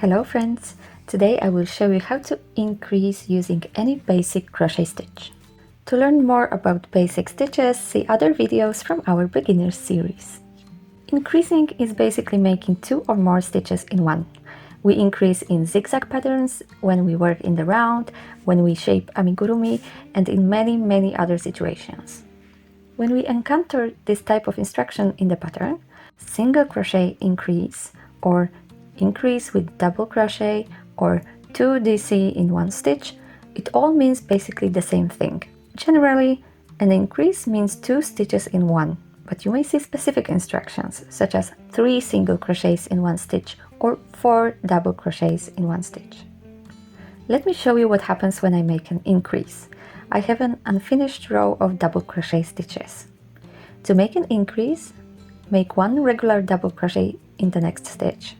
Hello friends! Today I will show you how to increase using any basic crochet stitch. To learn more about basic stitches, see other videos from our beginners series. Increasing is basically making 2 or more stitches in one. We increase in zigzag patterns, when we work in the round, when we shape amigurumi, and in many other situations. When we encounter this type of instruction in the pattern, single crochet increase, or increase with double crochet, or 2 DC in one stitch, it all means basically the same thing. Generally, an increase means 2 stitches in one, but you may see specific instructions, such as 3 single crochets in one stitch or 4 double crochets in one stitch. Let me show you what happens when I make an increase. I have an unfinished row of double crochet stitches. To make an increase, make 1 regular double crochet in the next stitch.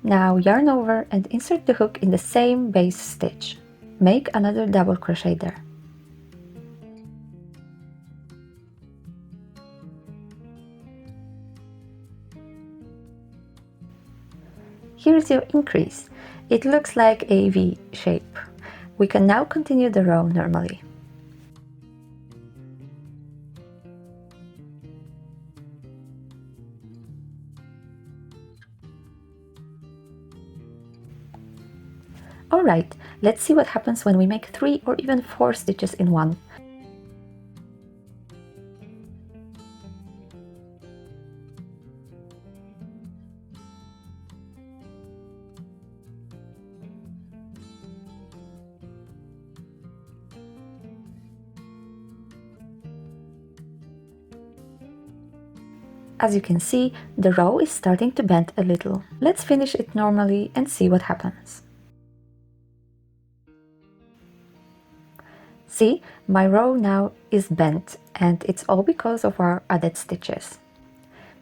Now yarn over and insert the hook in the same base stitch. Make another double crochet there. Here's your increase. It looks like a V shape. We can now continue the row normally. Alright, let's see what happens when we make 3 or even 4 stitches in one. As you can see, the row is starting to bend a little. Let's finish it normally and see what happens. See, my row now is bent, and it's all because of our added stitches.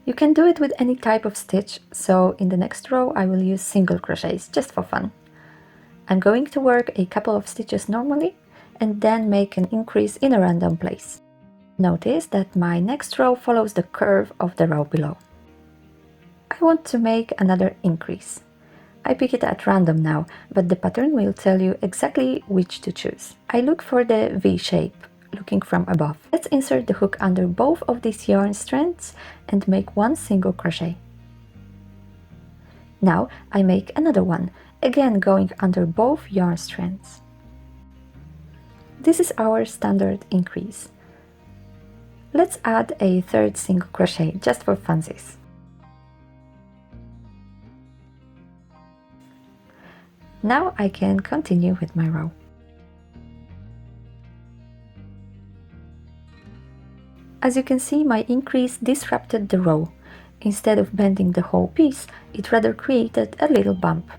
You can do it with any type of stitch, so in the next row I will use single crochets just for fun. I'm going to work a couple of stitches normally and then make an increase in a random place. Notice that my next row follows the curve of the row below. I want to make another increase. I pick it at random now, but the pattern will tell you exactly which to choose. I look for the V shape, looking from above. Let's insert the hook under both of these yarn strands and make 1 single crochet. Now I make another one, again going under both yarn strands. This is our standard increase. Let's add a 3rd single crochet just for funsies. Now I can continue with my row. As you can see, my increase disrupted the row. Instead of bending the whole piece, it rather created a little bump.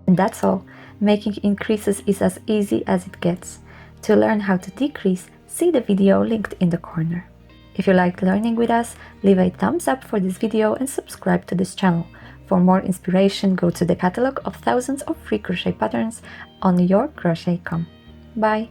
And that's all. Making increases is as easy as it gets. To learn how to decrease, see the video linked in the corner. If you liked learning with us, leave a thumbs up for this video and subscribe to this channel. For more inspiration, go to the catalog of thousands of free crochet patterns on yourcrochet.com. Bye!